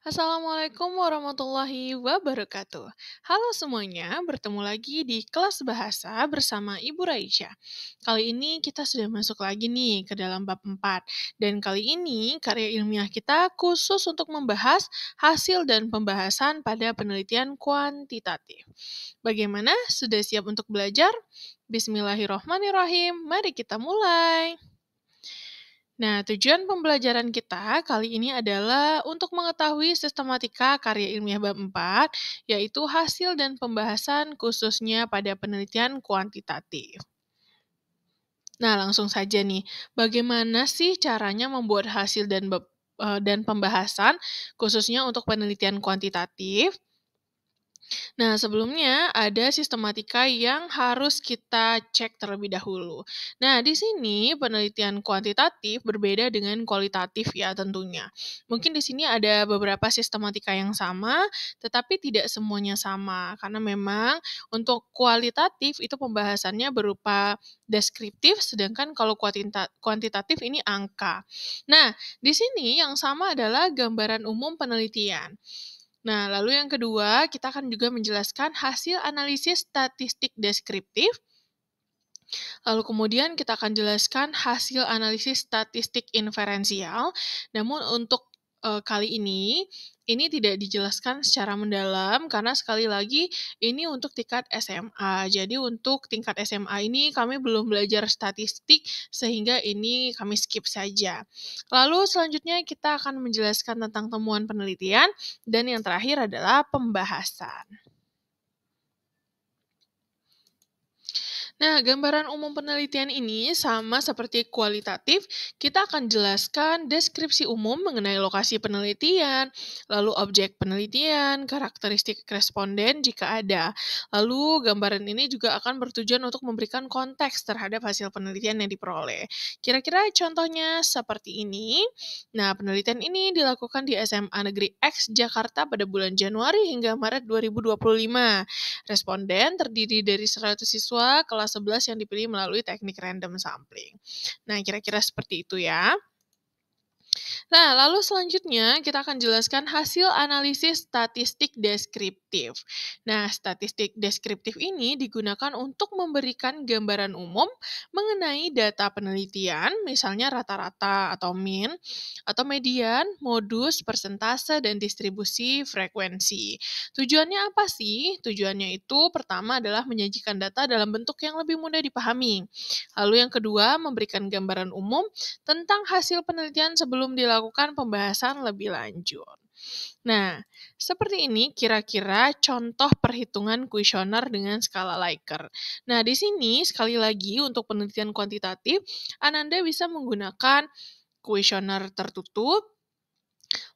Assalamualaikum warahmatullahi wabarakatuh. Halo semuanya, bertemu lagi di kelas bahasa bersama Ibu Raisya. Kali ini kita sudah masuk lagi nih ke dalam bab 4. Dan kali ini karya ilmiah kita khusus untuk membahas hasil dan pembahasan pada penelitian kuantitatif. Bagaimana? Sudah siap untuk belajar? Bismillahirrohmanirrohim, mari kita mulai. Nah, tujuan pembelajaran kita kali ini adalah untuk mengetahui sistematika karya ilmiah bab 4, yaitu hasil dan pembahasan khususnya pada penelitian kuantitatif. Nah, langsung saja nih, bagaimana sih caranya membuat hasil dan pembahasan khususnya untuk penelitian kuantitatif? Nah, sebelumnya ada sistematika yang harus kita cek terlebih dahulu. Nah, di sini penelitian kuantitatif berbeda dengan kualitatif ya tentunya. Mungkin di sini ada beberapa sistematika yang sama, tetapi tidak semuanya sama. Karena memang untuk kualitatif itu pembahasannya berupa deskriptif, sedangkan kalau kuantitatif ini angka. Nah, di sini yang sama adalah gambaran umum penelitian. Nah, lalu yang kedua, kita akan juga menjelaskan hasil analisis statistik deskriptif. Lalu kemudian kita akan jelaskan hasil analisis statistik inferensial. Namun untuk kali ini tidak dijelaskan secara mendalam karena sekali lagi ini untuk tingkat SMA. Jadi untuk tingkat SMA ini kami belum belajar statistik sehingga ini kami skip saja. Lalu selanjutnya kita akan menjelaskan tentang temuan penelitian dan yang terakhir adalah pembahasan. Nah, gambaran umum penelitian ini sama seperti kualitatif, kita akan jelaskan deskripsi umum mengenai lokasi penelitian, lalu objek penelitian, karakteristik responden jika ada. Lalu, gambaran ini juga akan bertujuan untuk memberikan konteks terhadap hasil penelitian yang diperoleh. Kira-kira contohnya seperti ini. Nah, penelitian ini dilakukan di SMA Negeri X Jakarta pada bulan Januari hingga Maret 2025. Responden terdiri dari 100 siswa kelas 11 yang dipilih melalui teknik random sampling. Nah, kira-kira seperti itu ya. Nah, lalu selanjutnya kita akan jelaskan hasil analisis statistik deskriptif. Nah, statistik deskriptif ini digunakan untuk memberikan gambaran umum mengenai data penelitian, misalnya rata-rata atau mean, atau median, modus, persentase, dan distribusi frekuensi. Tujuannya apa sih? Tujuannya itu pertama adalah menyajikan data dalam bentuk yang lebih mudah dipahami. Lalu yang kedua, memberikan gambaran umum tentang hasil penelitian sebelum dilakukan pembahasan lebih lanjut. Nah, seperti ini kira-kira contoh perhitungan kuesioner dengan skala Likert. Nah, di sini sekali lagi untuk penelitian kuantitatif, Ananda bisa menggunakan kuesioner tertutup,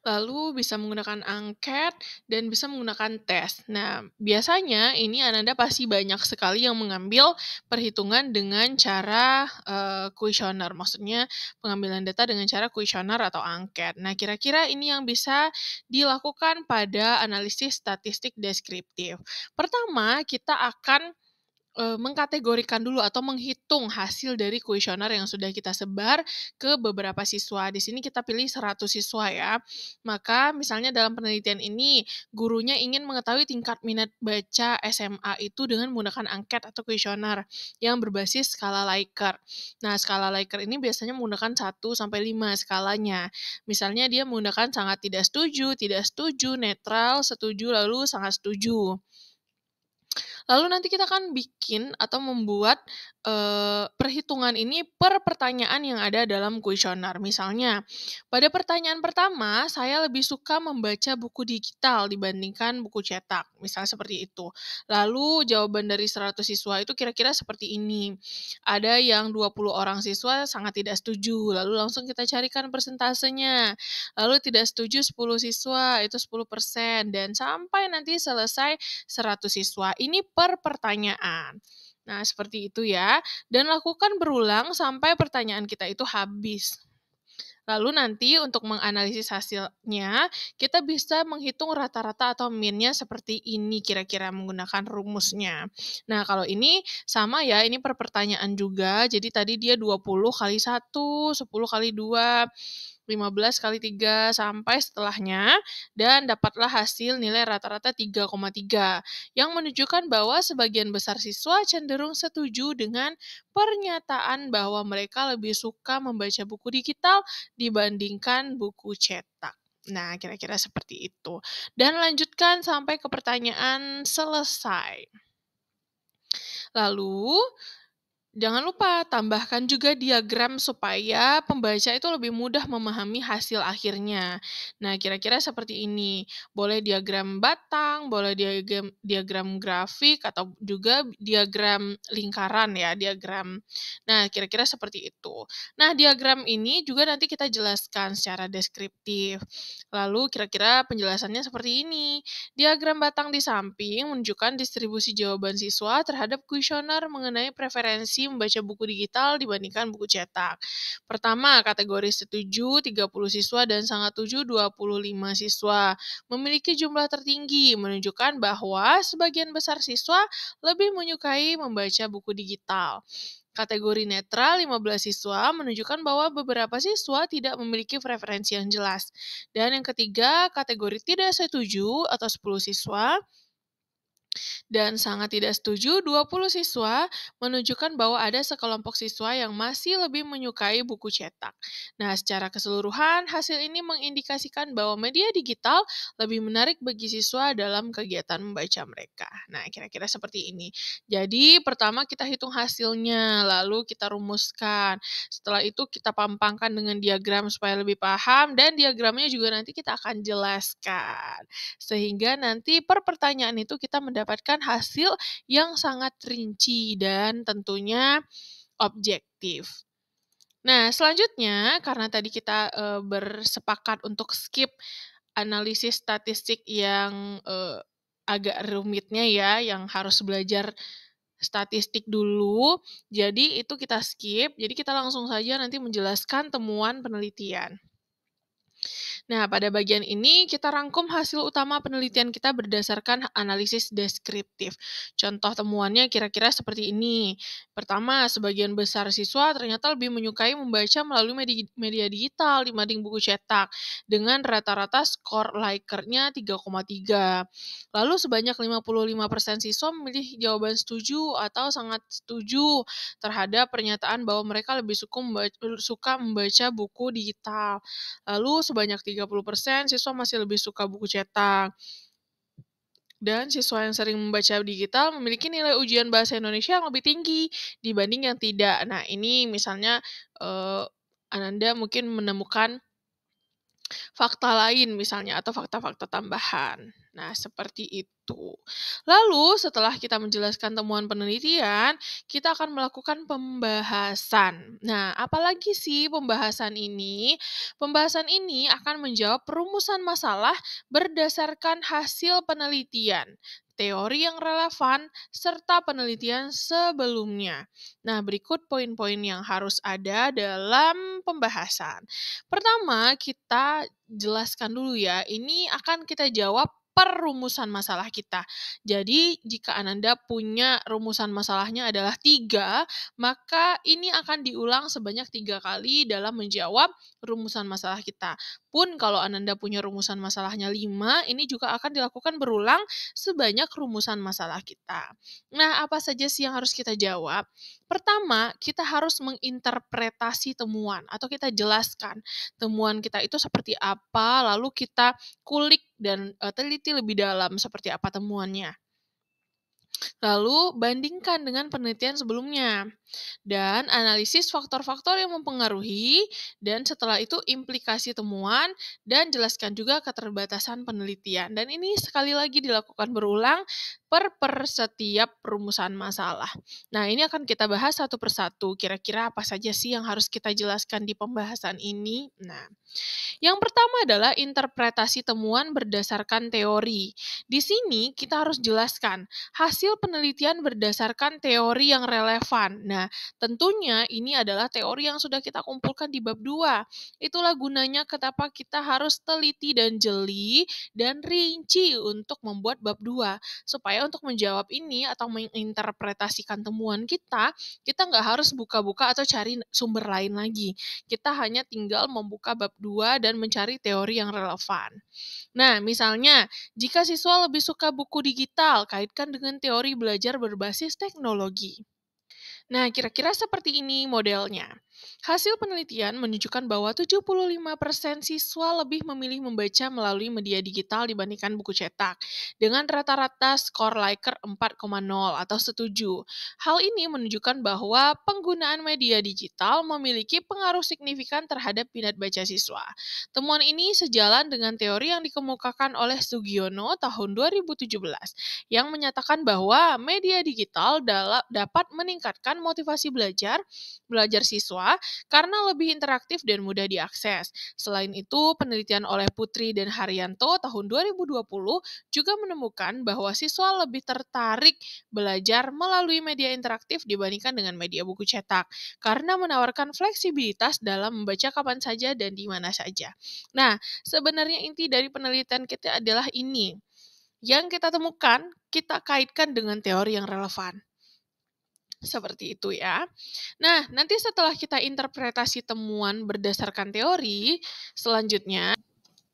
lalu bisa menggunakan angket, dan bisa menggunakan tes. Nah, biasanya ini Ananda pasti banyak sekali yang mengambil perhitungan dengan cara kuesioner, maksudnya pengambilan data dengan cara kuesioner atau angket. Nah, kira-kira ini yang bisa dilakukan pada analisis statistik deskriptif. Pertama, kita akan mengkategorikan dulu atau menghitung hasil dari kuesioner yang sudah kita sebar ke beberapa siswa. Di sini kita pilih 100 siswa ya. Maka misalnya dalam penelitian ini, gurunya ingin mengetahui tingkat minat baca SMA itu dengan menggunakan angket atau kuesioner yang berbasis skala Likert. Nah, skala Likert ini biasanya menggunakan 1 sampai 5 skalanya. Misalnya dia menggunakan sangat tidak setuju, netral, setuju, lalu sangat setuju. Lalu nanti kita akan bikin atau membuat, perhitungan ini per pertanyaan yang ada dalam kuesioner. Misalnya, pada pertanyaan pertama, saya lebih suka membaca buku digital dibandingkan buku cetak, misalnya seperti itu. Lalu jawaban dari 100 siswa itu kira-kira seperti ini. Ada yang 20 orang siswa sangat tidak setuju, lalu langsung kita carikan persentasenya. Lalu tidak setuju 10 siswa, itu 10%, dan sampai nanti selesai 100 siswa. Ini per pertanyaan. Nah, seperti itu ya. Dan lakukan berulang sampai pertanyaan kita itu habis. Lalu nanti untuk menganalisis hasilnya, kita bisa menghitung rata-rata atau mean-nya seperti ini kira-kira menggunakan rumusnya. Nah, kalau ini sama ya, ini per pertanyaan juga. Jadi tadi dia 20 kali 1, 10 kali 2. 15 kali 3 sampai setelahnya, dan dapatlah hasil nilai rata-rata 3,3, yang menunjukkan bahwa sebagian besar siswa cenderung setuju dengan pernyataan bahwa mereka lebih suka membaca buku digital dibandingkan buku cetak. Nah, kira-kira seperti itu. Dan lanjutkan sampai ke pertanyaan selesai. Lalu, jangan lupa tambahkan juga diagram supaya pembaca itu lebih mudah memahami hasil akhirnya. Nah, kira-kira seperti ini. Boleh diagram batang, boleh diagram grafik, atau juga diagram lingkaran ya, diagram. Nah, kira-kira seperti itu. Nah, diagram ini juga nanti kita jelaskan secara deskriptif. Lalu kira-kira penjelasannya seperti ini. Diagram batang di samping menunjukkan distribusi jawaban siswa terhadap kuesioner mengenai preferensi membaca buku digital dibandingkan buku cetak. Pertama, kategori setuju 30 siswa dan sangat setuju 25 siswa. Memiliki jumlah tertinggi, menunjukkan bahwa sebagian besar siswa lebih menyukai membaca buku digital. Kategori netral 15 siswa menunjukkan bahwa beberapa siswa tidak memiliki preferensi yang jelas. Dan yang ketiga, kategori tidak setuju atau 10 siswa dan sangat tidak setuju 20 siswa menunjukkan bahwa ada sekelompok siswa yang masih lebih menyukai buku cetak. Nah, secara keseluruhan, hasil ini mengindikasikan bahwa media digital lebih menarik bagi siswa dalam kegiatan membaca mereka. Nah, kira-kira seperti ini. Jadi, pertama kita hitung hasilnya, lalu kita rumuskan. Setelah itu kita pampangkan dengan diagram supaya lebih paham, dan diagramnya juga nanti kita akan jelaskan. Sehingga nanti per pertanyaan itu kita mendapatkan hasil yang sangat rinci dan tentunya objektif. Nah, selanjutnya karena tadi kita bersepakat untuk skip analisis statistik yang agak rumitnya ya, yang harus belajar statistik dulu, jadi itu kita skip, jadi kita langsung saja nanti menjelaskan temuan penelitian. Nah, pada bagian ini kita rangkum hasil utama penelitian kita berdasarkan analisis deskriptif. Contoh temuannya kira-kira seperti ini. Pertama, sebagian besar siswa ternyata lebih menyukai membaca melalui media digital dibanding buku cetak, dengan rata-rata skor Likert-nya 3,3. Lalu sebanyak 55% siswa memilih jawaban setuju atau sangat setuju terhadap pernyataan bahwa mereka lebih suka membaca buku digital. Lalu sebanyak 30% siswa masih lebih suka buku cetak. Dan siswa yang sering membaca digital memiliki nilai ujian bahasa Indonesia yang lebih tinggi dibanding yang tidak. Nah, ini misalnya Ananda mungkin menemukan fakta lain misalnya atau fakta-fakta tambahan. Nah, seperti itu. Lalu setelah kita menjelaskan temuan penelitian, kita akan melakukan pembahasan. Nah, apalagi sih pembahasan ini? Pembahasan ini akan menjawab perumusan masalah berdasarkan hasil penelitian, teori yang relevan, serta penelitian sebelumnya. Nah, berikut poin-poin yang harus ada dalam pembahasan. Pertama, kita jelaskan dulu ya, ini akan kita jawab per rumusan masalah kita. Jadi, jika Ananda punya rumusan masalahnya adalah 3, maka ini akan diulang sebanyak 3 kali dalam menjawab rumusan masalah kita. Pun kalau Ananda punya rumusan masalahnya 5, ini juga akan dilakukan berulang sebanyak rumusan masalah kita. Nah, apa saja sih yang harus kita jawab? Pertama, kita harus menginterpretasi temuan atau kita jelaskan temuan kita itu seperti apa, lalu kita kulik dan teliti lebih dalam seperti apa temuannya. Lalu bandingkan dengan penelitian sebelumnya dan analisis faktor-faktor yang mempengaruhi, dan setelah itu implikasi temuan, dan jelaskan juga keterbatasan penelitian. Dan ini sekali lagi dilakukan berulang per setiap rumusan masalah. Nah, ini akan kita bahas satu persatu. Kira-kira apa saja sih yang harus kita jelaskan di pembahasan ini? Nah, yang pertama adalah interpretasi temuan berdasarkan teori. Di sini kita harus jelaskan hasil penelitian berdasarkan teori yang relevan. Nah, tentunya ini adalah teori yang sudah kita kumpulkan di bab 2. Itulah gunanya kenapa kita harus teliti dan jeli dan rinci untuk membuat bab 2, supaya supaya untuk menjawab ini atau menginterpretasikan temuan kita nggak harus buka-buka atau cari sumber lain lagi. Kita hanya tinggal membuka bab 2 dan mencari teori yang relevan. Nah, misalnya, jika siswa lebih suka buku digital, kaitkan dengan teori belajar berbasis teknologi. Nah, kira-kira seperti ini modelnya. Hasil penelitian menunjukkan bahwa 75% siswa lebih memilih membaca melalui media digital dibandingkan buku cetak, dengan rata-rata skor Likert 4,0 atau setuju. Hal ini menunjukkan bahwa penggunaan media digital memiliki pengaruh signifikan terhadap minat baca siswa. Temuan ini sejalan dengan teori yang dikemukakan oleh Sugiono tahun 2017, yang menyatakan bahwa media digital dapat meningkatkan motivasi belajar siswa karena lebih interaktif dan mudah diakses. Selain itu, penelitian oleh Putri dan Haryanto tahun 2020 juga menemukan bahwa siswa lebih tertarik belajar melalui media interaktif dibandingkan dengan media buku cetak karena menawarkan fleksibilitas dalam membaca kapan saja dan di mana saja. Nah, sebenarnya inti dari penelitian kita adalah ini. Yang kita temukan, kita kaitkan dengan teori yang relevan. Seperti itu ya. Nah, nanti setelah kita interpretasi temuan berdasarkan teori,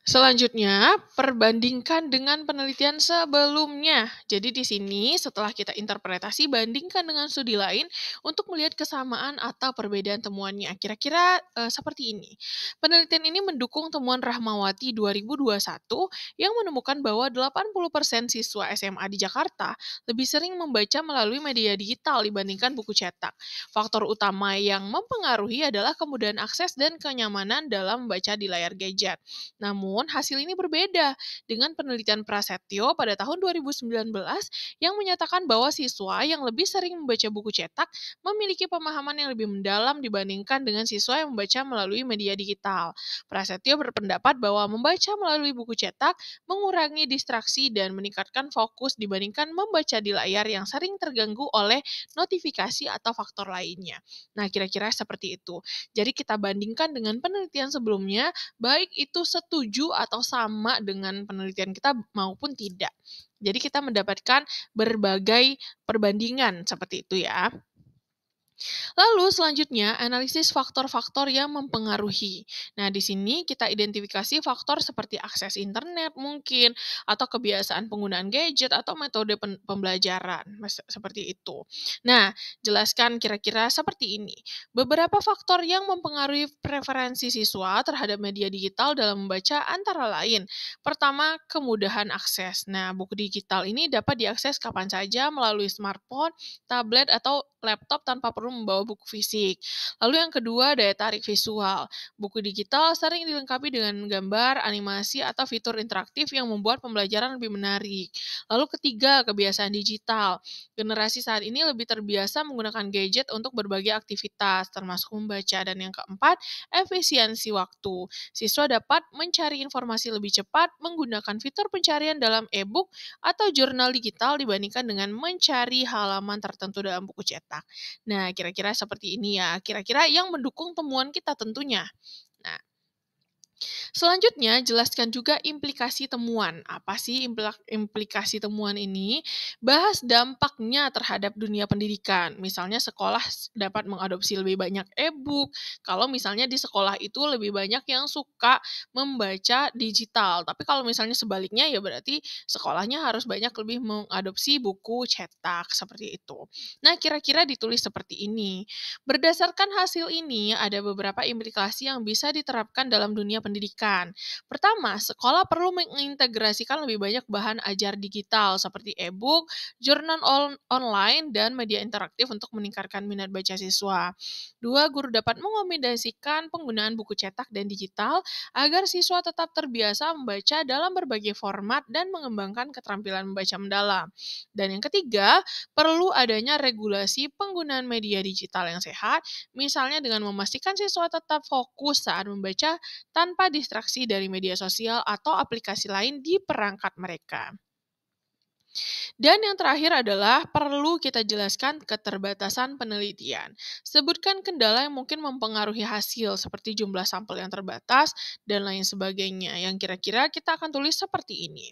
Selanjutnya, perbandingkan dengan penelitian sebelumnya. Jadi di sini setelah kita interpretasi, bandingkan dengan studi lain untuk melihat kesamaan atau perbedaan temuannya. Kira-kira seperti ini. Penelitian ini mendukung temuan Rahmawati 2021 yang menemukan bahwa 80% siswa SMA di Jakarta lebih sering membaca melalui media digital dibandingkan buku cetak. Faktor utama yang mempengaruhi adalah kemudahan akses dan kenyamanan dalam membaca di layar gadget. Namun, hasil ini berbeda dengan penelitian Prasetyo pada tahun 2019 yang menyatakan bahwa siswa yang lebih sering membaca buku cetak memiliki pemahaman yang lebih mendalam dibandingkan dengan siswa yang membaca melalui media digital. Prasetyo berpendapat bahwa membaca melalui buku cetak mengurangi distraksi dan meningkatkan fokus dibandingkan membaca di layar yang sering terganggu oleh notifikasi atau faktor lainnya. Nah, kira-kira seperti itu. Jadi kita bandingkan dengan penelitian sebelumnya, baik itu setuju atau sama dengan penelitian kita maupun tidak. Jadi kita mendapatkan berbagai perbandingan seperti itu ya. Lalu selanjutnya, analisis faktor-faktor yang mempengaruhi. Nah, di sini kita identifikasi faktor seperti akses internet mungkin, atau kebiasaan penggunaan gadget, atau metode pembelajaran, seperti itu. Nah, jelaskan kira-kira seperti ini. Beberapa faktor yang mempengaruhi preferensi siswa terhadap media digital dalam membaca antara lain. Pertama, kemudahan akses. Nah, buku digital ini dapat diakses kapan saja melalui smartphone, tablet, atau laptop tanpa perlu membawa buku fisik. Lalu yang kedua, daya tarik visual. Buku digital sering dilengkapi dengan gambar, animasi, atau fitur interaktif yang membuat pembelajaran lebih menarik. Lalu ketiga, kebiasaan digital. Generasi saat ini lebih terbiasa menggunakan gadget untuk berbagai aktivitas, termasuk membaca. Dan yang keempat, efisiensi waktu. Siswa dapat mencari informasi lebih cepat menggunakan fitur pencarian dalam e-book atau jurnal digital dibandingkan dengan mencari halaman tertentu dalam buku cetak. Nah, kira-kira seperti ini ya. Kira-kira yang mendukung temuan kita tentunya. Nah, selanjutnya, jelaskan juga implikasi temuan. Apa sih implikasi temuan ini? Bahas dampaknya terhadap dunia pendidikan. Misalnya sekolah dapat mengadopsi lebih banyak e-book. Kalau misalnya di sekolah itu lebih banyak yang suka membaca digital. Tapi kalau misalnya sebaliknya ya berarti sekolahnya harus banyak lebih mengadopsi buku cetak. Seperti itu. Nah, kira-kira ditulis seperti ini. Berdasarkan hasil ini, ada beberapa implikasi yang bisa diterapkan dalam dunia pendidikan. Pertama, sekolah perlu mengintegrasikan lebih banyak bahan ajar digital seperti e-book, jurnal online, dan media interaktif untuk meningkatkan minat baca siswa. Dua, guru dapat mengombinasikan penggunaan buku cetak dan digital agar siswa tetap terbiasa membaca dalam berbagai format dan mengembangkan keterampilan membaca mendalam. Dan yang ketiga, perlu adanya regulasi penggunaan media digital yang sehat, misalnya dengan memastikan siswa tetap fokus saat membaca tanpa distraksi dari media sosial atau aplikasi lain di perangkat mereka. Dan yang terakhir adalah perlu kita jelaskan keterbatasan penelitian. Sebutkan kendala yang mungkin mempengaruhi hasil seperti jumlah sampel yang terbatas dan lain sebagainya yang kira-kira kita akan tulis seperti ini.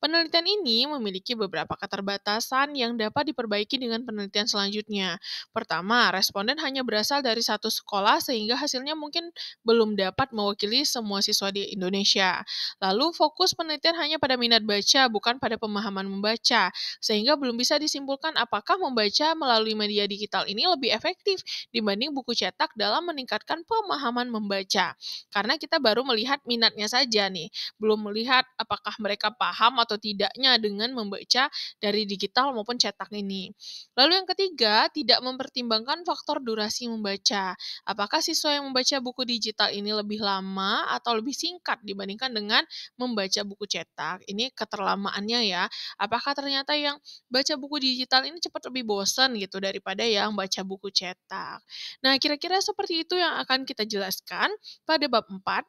Penelitian ini memiliki beberapa keterbatasan yang dapat diperbaiki dengan penelitian selanjutnya. Pertama, responden hanya berasal dari satu sekolah sehingga hasilnya mungkin belum dapat mewakili semua siswa di Indonesia. Lalu fokus penelitian hanya pada minat baca, bukan pada pemahaman membaca, sehingga belum bisa disimpulkan apakah membaca melalui media digital ini lebih efektif dibanding buku cetak dalam meningkatkan pemahaman membaca. Karena kita baru melihat minatnya saja nih, belum melihat apakah mereka paham atau tidaknya dengan membaca dari digital maupun cetak ini. Lalu yang ketiga, tidak mempertimbangkan faktor durasi membaca. Apakah siswa yang membaca buku digital ini lebih lama atau lebih singkat dibandingkan dengan membaca buku cetak? Ini keterlamaannya ya. Apakah ternyata yang baca buku digital ini cepat lebih bosan gitu daripada yang baca buku cetak? Nah, kira-kira seperti itu yang akan kita jelaskan pada bab 4.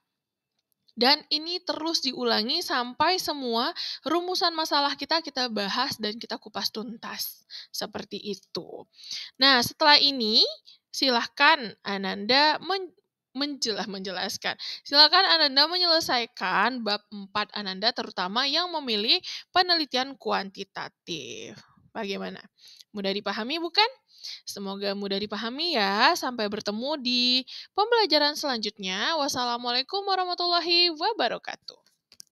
Dan ini terus diulangi sampai semua rumusan masalah kita bahas dan kita kupas tuntas. Seperti itu. Nah, setelah ini silahkan Ananda menjelaskan. Silakan Ananda menyelesaikan bab 4 Ananda terutama yang memilih penelitian kuantitatif. Bagaimana? Mudah dipahami bukan? Semoga mudah dipahami ya. Sampai bertemu di pembelajaran selanjutnya. Wassalamualaikum warahmatullahi wabarakatuh.